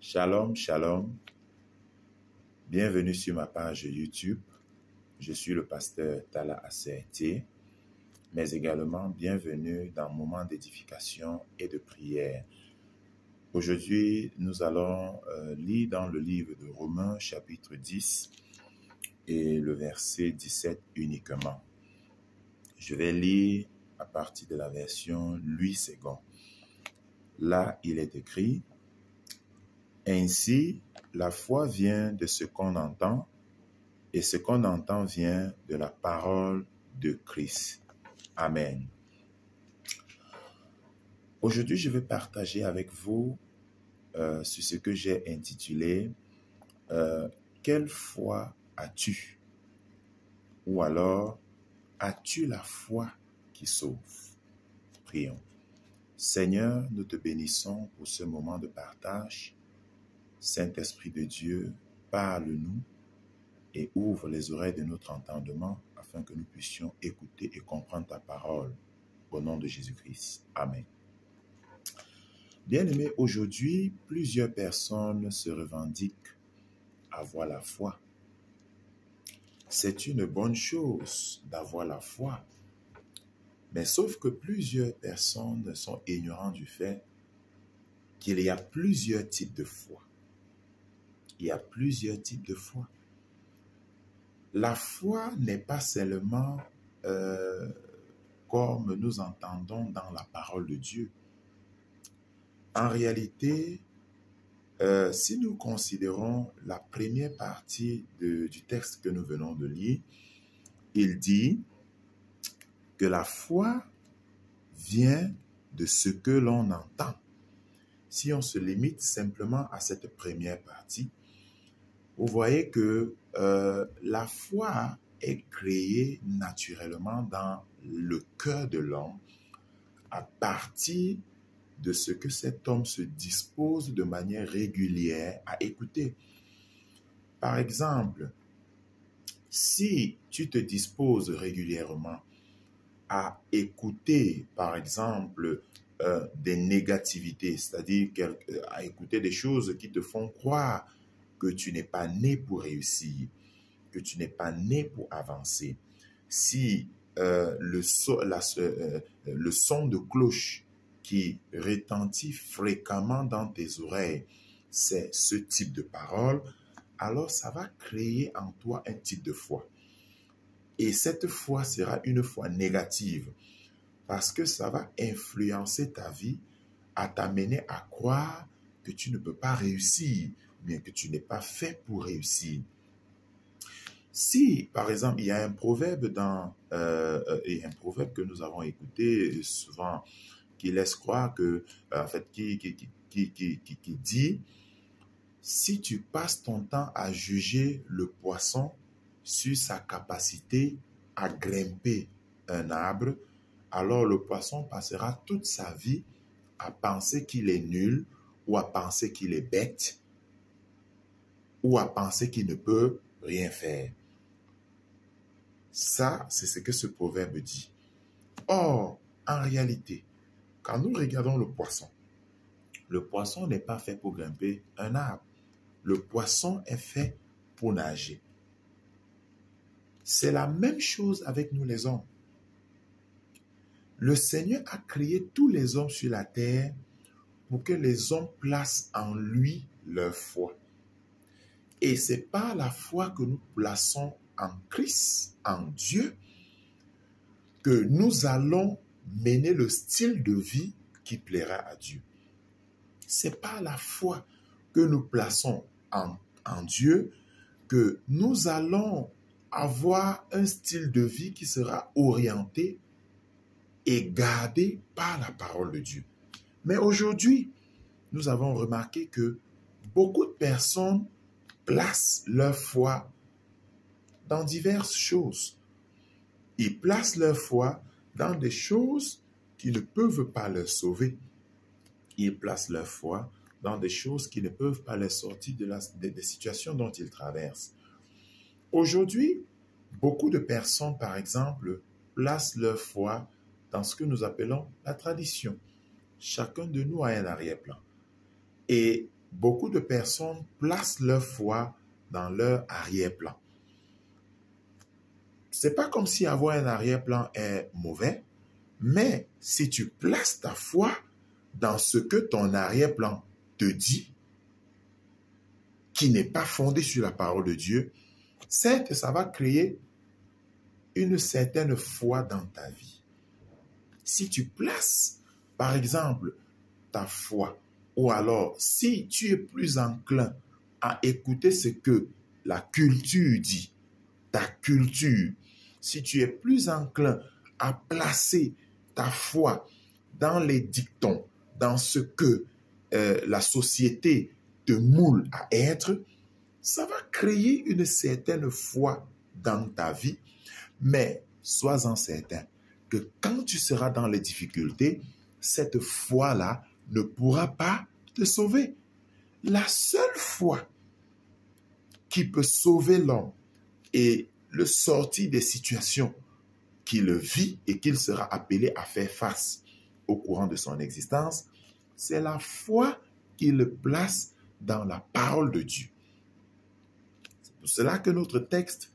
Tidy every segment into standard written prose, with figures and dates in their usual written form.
Shalom, shalom. Bienvenue sur ma page YouTube. Je suis le pasteur Tala Assertier, mais également bienvenue dans un moment d'édification et de prière. Aujourd'hui, nous allons lire dans le livre de Romains, chapitre 10 et le verset 17 uniquement. Je vais lire à partir de la version Louis II. Là, il est écrit: Ainsi, la foi vient de ce qu'on entend, et ce qu'on entend vient de la parole de Christ. Amen. Aujourd'hui, je vais partager avec vous sur ce que j'ai intitulé « Quelle foi as-tu » ou alors « As-tu la foi qui sauve ?» Prions. Seigneur, nous te bénissons pour ce moment de partage. Saint-Esprit de Dieu, parle-nous et ouvre les oreilles de notre entendement afin que nous puissions écouter et comprendre ta parole. Au nom de Jésus-Christ. Amen. Bien-aimés, aujourd'hui, plusieurs personnes se revendiquent avoir la foi. C'est une bonne chose d'avoir la foi. Mais sauf que plusieurs personnes sont ignorantes du fait qu'il y a plusieurs types de foi. Il y a plusieurs types de foi. La foi n'est pas seulement comme nous entendons dans la parole de Dieu. En réalité, si nous considérons la première partie du texte que nous venons de lire, il dit que la foi vient de ce que l'on entend. Si on se limite simplement à cette première partie, vous voyez que la foi est créée naturellement dans le cœur de l'homme à partir de ce que cet homme se dispose de manière régulière à écouter. Par exemple, si tu te disposes régulièrement à écouter, par exemple, des négativités, c'est-à-dire à écouter des choses qui te font croire que tu n'es pas né pour réussir, que tu n'es pas né pour avancer. Si le son de cloche qui retentit fréquemment dans tes oreilles, c'est ce type de parole, alors ça va créer en toi un type de foi. Et cette foi sera une foi négative parce que ça va influencer ta vie à t'amener à croire que tu ne peux pas réussir, bien que tu n'es pas fait pour réussir. Si, par exemple, il y a un proverbe et un proverbe que nous avons écouté souvent, qui laisse croire que, qui dit, si tu passes ton temps à juger le poisson sur sa capacité à grimper un arbre, alors le poisson passera toute sa vie à penser qu'il est nul, ou à penser qu'il est bête, ou à penser qu'il ne peut rien faire. Ça, c'est ce que ce proverbe dit. Or, en réalité, quand nous regardons le poisson n'est pas fait pour grimper un arbre. Le poisson est fait pour nager. C'est la même chose avec nous les hommes. Le Seigneur a créé tous les hommes sur la terre pour que les hommes placent en lui leur foi. Et c'est par la foi que nous plaçons en Christ, en Dieu, que nous allons mener le style de vie qui plaira à Dieu. C'est par la foi que nous plaçons en Dieu que nous allons avoir un style de vie qui sera orienté et gardé par la parole de Dieu. Mais aujourd'hui, nous avons remarqué que beaucoup de personnes placent leur foi dans diverses choses. Ils placent leur foi dans des choses qui ne peuvent pas leur sauver. Ils placent leur foi dans des choses qui ne peuvent pas les sortir des situations dont ils traversent. Aujourd'hui, beaucoup de personnes, par exemple, placent leur foi dans ce que nous appelons la tradition. Chacun de nous a un arrière-plan. Et beaucoup de personnes placent leur foi dans leur arrière-plan. C'est pas comme si avoir un arrière-plan est mauvais, mais si tu places ta foi dans ce que ton arrière-plan te dit, qui n'est pas fondé sur la parole de Dieu, certes, ça va créer une certaine foi dans ta vie. Si tu places, par exemple, ta foi, ou alors si tu es plus enclin à écouter ce que la culture dit, ta culture, si tu es plus enclin à placer ta foi dans les dictons, dans ce que la société te moule à être, ça va créer une certaine foi dans ta vie, mais sois-en certain que quand tu seras dans les difficultés, cette foi-là ne pourra pas te sauver. La seule foi qui peut sauver l'homme et le sortir des situations qu'il vit et qu'il sera appelé à faire face au courant de son existence, c'est la foi qu'il place dans la parole de Dieu. C'est pour cela que notre texte,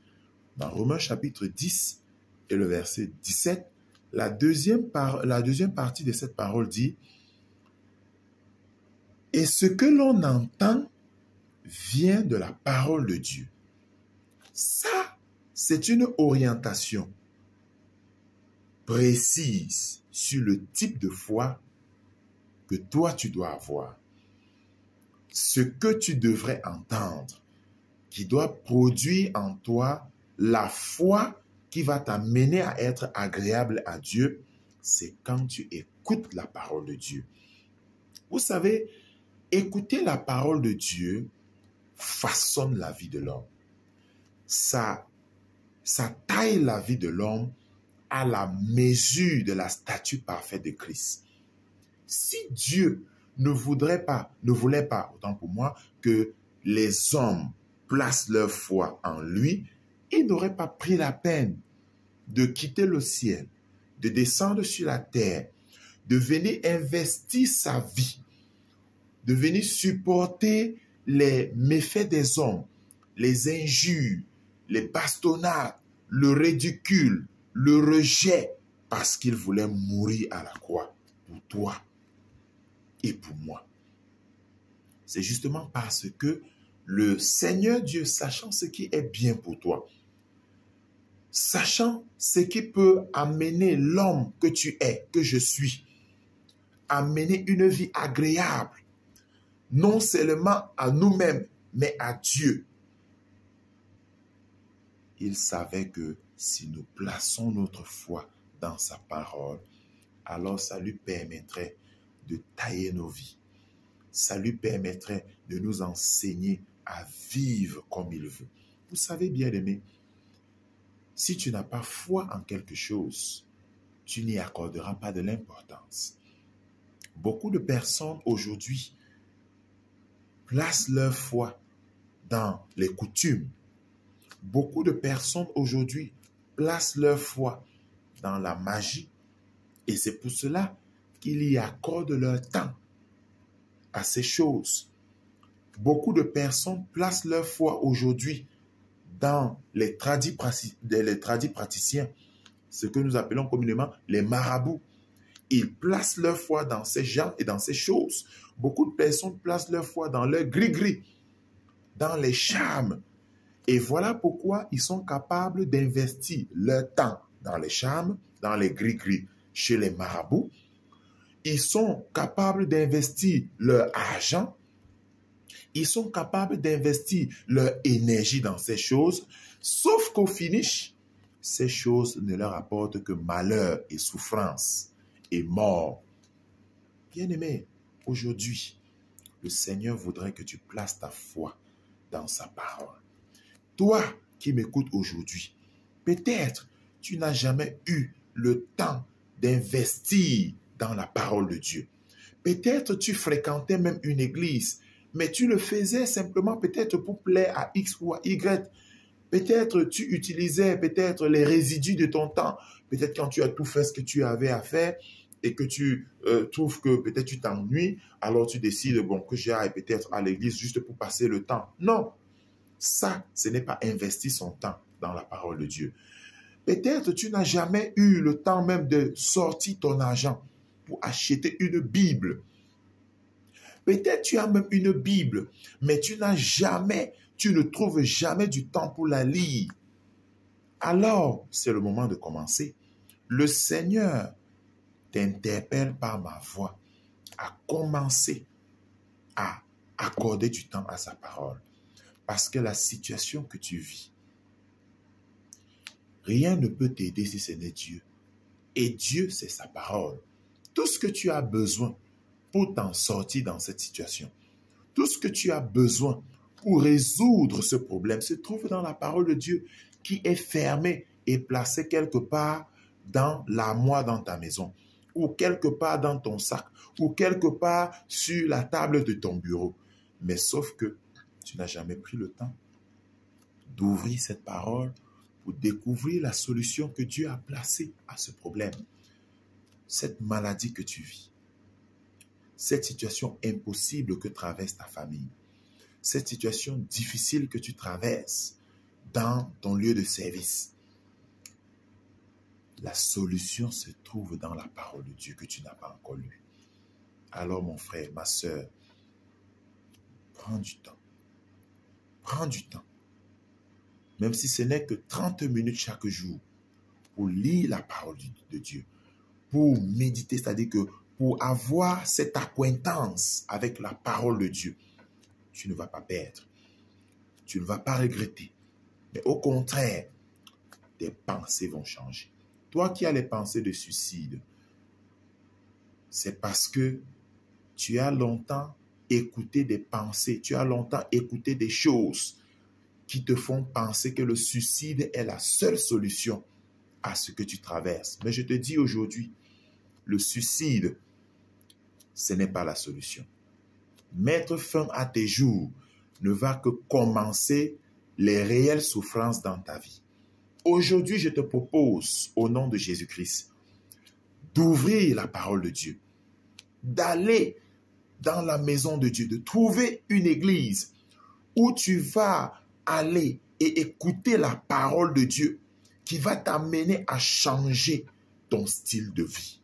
dans Romains chapitre 10 et le verset 17, la deuxième partie de cette parole dit « Et ce que l'on entend vient de la parole de Dieu. » Ça, c'est une orientation précise sur le type de foi que toi tu dois avoir. Ce que tu devrais entendre, qui doit produire en toi la foi qui va t'amener à être agréable à Dieu, c'est quand tu écoutes la parole de Dieu. Vous savez, écouter la parole de Dieu façonne la vie de l'homme. Ça taille la vie de l'homme à la mesure de la statue parfaite de Christ. Si Dieu ne voulait pas, autant pour moi, que les hommes placent leur foi en lui, il n'aurait pas pris la peine de quitter le ciel, de descendre sur la terre, de venir investir sa vie, de venir supporter les méfaits des hommes, les injures, les bastonnades, le ridicule, le rejet, parce qu'il voulait mourir à la croix pour toi et pour moi. C'est justement parce que le Seigneur Dieu, sachant ce qui est bien pour toi, sachant ce qui peut amener l'homme que tu es, que je suis, amener une vie agréable, non seulement à nous-mêmes, mais à Dieu. Il savait que si nous plaçons notre foi dans sa parole, alors ça lui permettrait de tailler nos vies. Ça lui permettrait de nous enseigner à vivre comme il veut. Vous savez, bien-aimés, si tu n'as pas foi en quelque chose, tu n'y accorderas pas de l'importance. Beaucoup de personnes aujourd'hui placent leur foi dans les coutumes. Beaucoup de personnes aujourd'hui placent leur foi dans la magie. Et c'est pour cela qu'ils y accordent leur temps à ces choses. Beaucoup de personnes placent leur foi aujourd'hui dans les tradis praticiens, ce que nous appelons communément les marabouts. Ils placent leur foi dans ces gens et dans ces choses. Beaucoup de personnes placent leur foi dans leur gris-gris, dans les charmes. Et voilà pourquoi ils sont capables d'investir leur temps dans les charmes, dans les gris-gris chez les marabouts. Ils sont capables d'investir leur argent. Ils sont capables d'investir leur énergie dans ces choses. Sauf qu'au finish, ces choses ne leur apportent que malheur et souffrance et mort. Bien-aimé, aujourd'hui, le Seigneur voudrait que tu places ta foi dans sa parole. Toi qui m'écoutes aujourd'hui, peut-être tu n'as jamais eu le temps d'investir dans la parole de Dieu. Peut-être tu fréquentais même une église, mais tu le faisais simplement peut-être pour plaire à X ou à Y. Peut-être tu utilisais peut-être les résidus de ton temps. Peut-être quand tu as tout fait ce que tu avais à faire et que tu trouves que peut-être tu t'ennuies, alors tu décides bon, que j'aille peut-être à l'église juste pour passer le temps. Non, ça, ce n'est pas investir son temps dans la parole de Dieu. Peut-être tu n'as jamais eu le temps même de sortir ton argent pour acheter une Bible. Peut-être tu as même une Bible, mais tu ne trouves jamais du temps pour la lire. Alors, c'est le moment de commencer. Le Seigneur t'interpelle par ma voix à commencer à accorder du temps à sa parole. Parce que la situation que tu vis, rien ne peut t'aider si ce n'est Dieu. Et Dieu, c'est sa parole. Tout ce que tu as besoin pour t'en sortir dans cette situation, tout ce que tu as besoin pour résoudre ce problème se trouve dans la parole de Dieu qui est fermée et placée quelque part dans l'armoire dans ta maison, ou quelque part dans ton sac, ou quelque part sur la table de ton bureau. Mais sauf que tu n'as jamais pris le temps d'ouvrir cette parole pour découvrir la solution que Dieu a placée à ce problème. Cette maladie que tu vis, cette situation impossible que traverse ta famille, cette situation difficile que tu traverses dans ton lieu de service, la solution se trouve dans la parole de Dieu que tu n'as pas encore lue. Alors mon frère, ma soeur, prends du temps. Prends du temps. Même si ce n'est que 30 minutes chaque jour pour lire la parole de Dieu, pour méditer, c'est-à-dire que pour avoir cette acquaintance avec la parole de Dieu, tu ne vas pas perdre. Tu ne vas pas regretter. Mais au contraire, tes pensées vont changer. Toi qui as les pensées de suicide, c'est parce que tu as longtemps écouté des pensées, tu as longtemps écouté des choses qui te font penser que le suicide est la seule solution à ce que tu traverses. Mais je te dis aujourd'hui, le suicide, ce n'est pas la solution. Mettre fin à tes jours ne va que commencer les réelles souffrances dans ta vie. Aujourd'hui, je te propose, au nom de Jésus-Christ, d'ouvrir la parole de Dieu, d'aller dans la maison de Dieu, de trouver une église où tu vas aller et écouter la parole de Dieu qui va t'amener à changer ton style de vie.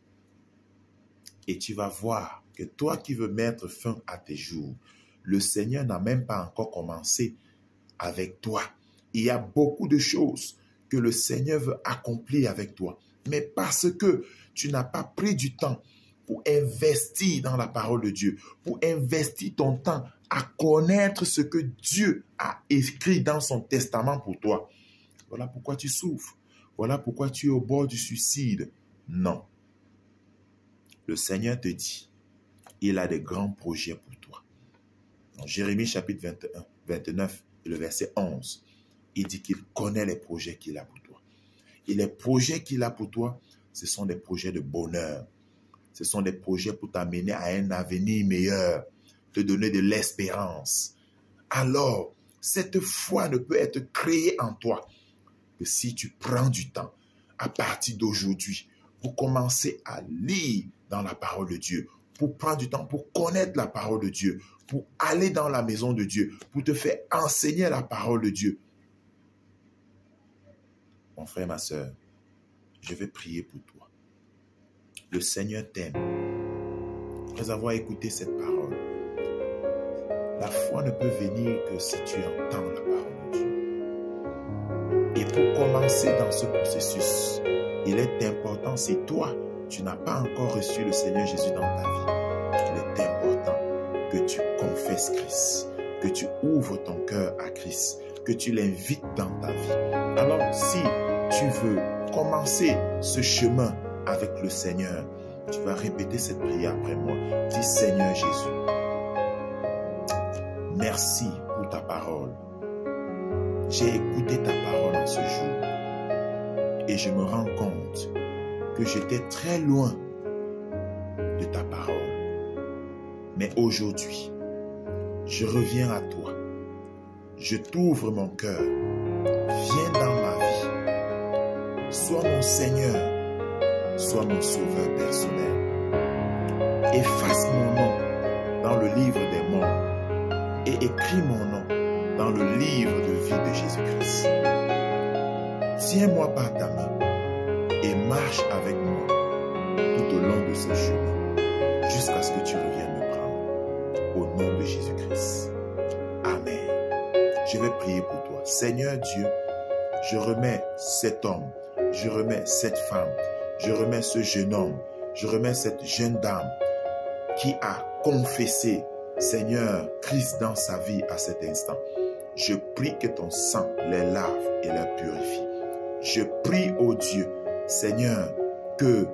Et tu vas voir que toi qui veux mettre fin à tes jours, le Seigneur n'a même pas encore commencé avec toi. Il y a beaucoup de choses que le Seigneur veut accomplir avec toi. Mais parce que tu n'as pas pris du temps pour investir dans la parole de Dieu, pour investir ton temps à connaître ce que Dieu a écrit dans son testament pour toi. Voilà pourquoi tu souffres. Voilà pourquoi tu es au bord du suicide. Non. Le Seigneur te dit, il a des grands projets pour toi. Dans Jérémie chapitre 21, 29 et le verset 11, il dit qu'il connaît les projets qu'il a pour toi. Et les projets qu'il a pour toi, ce sont des projets de bonheur. Ce sont des projets pour t'amener à un avenir meilleur, te donner de l'espérance. Alors, cette foi ne peut être créée en toi que si tu prends du temps à partir d'aujourd'hui pour commencer à lire dans la parole de Dieu, pour prendre du temps pour connaître la parole de Dieu, pour aller dans la maison de Dieu, pour te faire enseigner la parole de Dieu. Mon frère, ma soeur, je vais prier pour toi. Le Seigneur t'aime. Après avoir écouté cette parole, la foi ne peut venir que si tu entends la parole de Dieu. Et pour commencer dans ce processus, il est important, si toi, tu n'as pas encore reçu le Seigneur Jésus dans ta vie, il est important que tu confesses Christ, que tu ouvres ton cœur à Christ, que tu l'invites dans ta vie. Alors, si tu veux commencer ce chemin avec le Seigneur, tu vas répéter cette prière après moi. Dis, Seigneur Jésus, merci pour ta parole. J'ai écouté ta parole en ce jour et je me rends compte que j'étais très loin de ta parole. Mais aujourd'hui, je reviens à toi. Je t'ouvre mon cœur. Viens dans ma vie. Sois mon Seigneur. Sois mon sauveur personnel. efface mon nom dans le livre des morts et écris mon nom dans le livre de vie de Jésus-Christ. Tiens-moi par ta main et marche avec moi tout au long de ce chemin jusqu'à ce que tu reviennes me prendre. Au nom de Jésus-Christ. Amen. Je vais prier pour toi. Seigneur Dieu, je remets cet homme, je remets cette femme, je remets ce jeune homme, je remets cette jeune dame qui a confessé, Seigneur, Christ dans sa vie à cet instant. Je prie que ton sang les lave et les purifie. Je prie, ô Dieu, Seigneur, que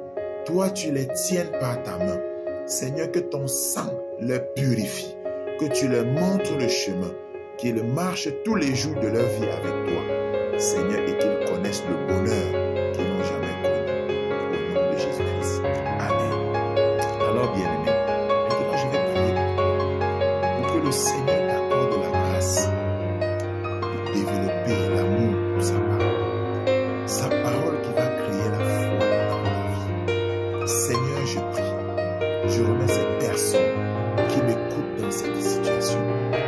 toi tu les tiennes par ta main. Seigneur, que ton sang les purifie, que tu leur montres le chemin, qu'ils marchent tous les jours de leur vie avec toi, Seigneur, et qu'ils connaissent le bonheur qu'ils n'ont jamais connu. Au nom de Jésus-Christ. Amen. Alors, bien-aimés, maintenant je vais prier pour que le Seigneur t'accorde la grâce de développer l'amour pour sa parole. Sa parole qui va créer la foi dans ta vie. Seigneur, je prie, je remets cette personne qui m'écoute dans cette situation,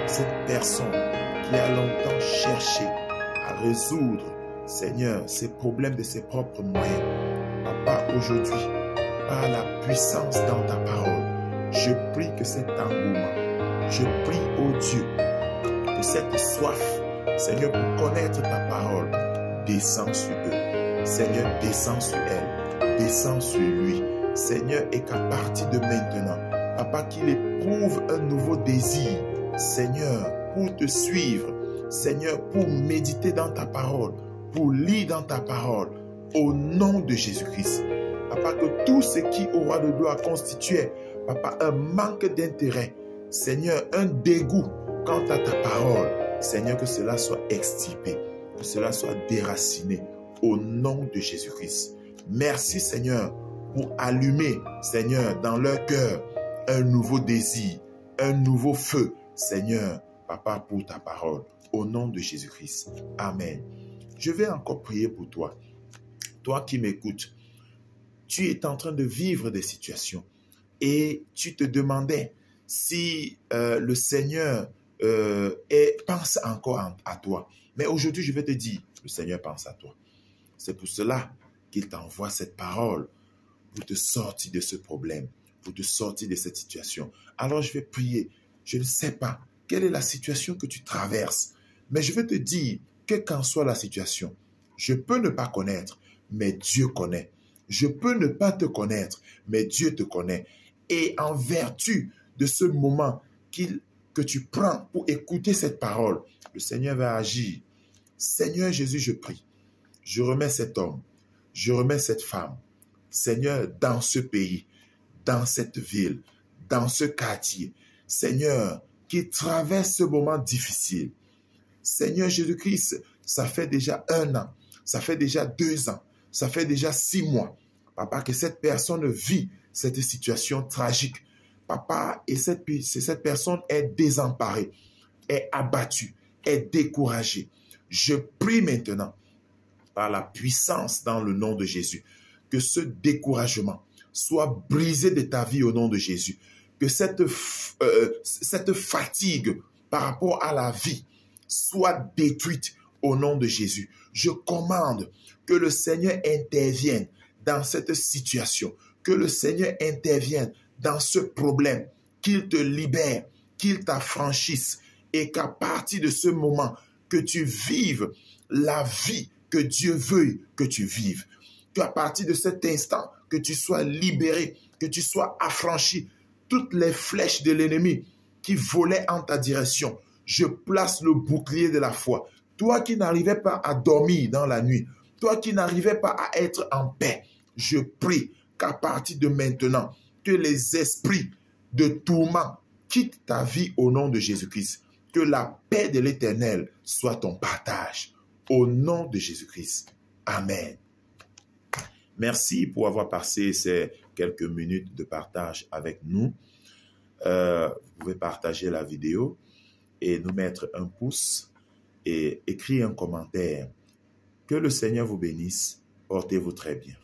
cette personne qui a longtemps cherché à résoudre, Seigneur, ses problèmes de ses propres moyens. Papa, aujourd'hui, par la puissance dans ta parole, je prie que cet engouement, je prie, ô Dieu, que cette soif, Seigneur, pour connaître ta parole, descend sur eux. Seigneur, descend sur elle, descend sur lui. Seigneur, et qu'à partir de maintenant, Papa, qu'il éprouve un nouveau désir, Seigneur, pour te suivre, Seigneur, pour méditer dans ta parole, pour lire dans ta parole, au nom de Jésus-Christ. Papa, que tout ce qui aura de doit constituer, Papa, un manque d'intérêt, Seigneur, un dégoût quant à ta parole, Seigneur, que cela soit extirpé, que cela soit déraciné, au nom de Jésus-Christ. Merci, Seigneur, pour allumer, Seigneur, dans leur cœur, un nouveau désir, un nouveau feu, Seigneur, Papa, pour ta parole, au nom de Jésus-Christ. Amen. Je vais encore prier pour toi. Toi qui m'écoutes, tu es en train de vivre des situations et tu te demandais si le Seigneur pense encore à toi. Mais aujourd'hui, je vais te dire, le Seigneur pense à toi. C'est pour cela qu'il t'envoie cette parole pour te sortir de ce problème, pour te sortir de cette situation. Alors je vais prier. Je ne sais pas quelle est la situation que tu traverses, mais je vais te dire que qu'en soit la situation, je peux ne pas connaître, mais Dieu connaît. Je peux ne pas te connaître, mais Dieu te connaît. Et en vertu de ce moment que tu prends pour écouter cette parole, le Seigneur va agir. Seigneur Jésus, je prie. Je remets cet homme, je remets cette femme, Seigneur, dans ce pays, dans cette ville, dans ce quartier, Seigneur, qui traverse ce moment difficile. Seigneur Jésus-Christ, ça fait déjà 1 an, ça fait déjà 2 ans, ça fait déjà 6 mois, Papa, que cette personne vit cette situation tragique. Papa, et cette personne est désemparée, est abattue, est découragée. Je prie maintenant, par la puissance dans le nom de Jésus, que ce découragement soit brisé de ta vie au nom de Jésus. Que cette fatigue par rapport à la vie soit détruite au nom de Jésus. Je commande que le Seigneur intervienne dans cette situation, que le Seigneur intervienne dans ce problème, qu'il te libère, qu'il t'affranchisse et qu'à partir de ce moment, que tu vives la vie que Dieu veuille que tu vives. Qu'à partir de cet instant, que tu sois libéré, que tu sois affranchi. Toutes les flèches de l'ennemi qui volaient en ta direction, je place le bouclier de la foi. Toi qui n'arrivais pas à dormir dans la nuit, toi qui n'arrivais pas à être en paix, je prie qu'à partir de maintenant, que les esprits de tourment quittent ta vie au nom de Jésus-Christ. Que la paix de l'Éternel soit ton partage. Au nom de Jésus-Christ. Amen. Merci pour avoir passé ces quelques minutes de partage avec nous. Vous pouvez partager la vidéo et nous mettre un pouce et écrire un commentaire. Que le Seigneur vous bénisse. Portez-vous très bien.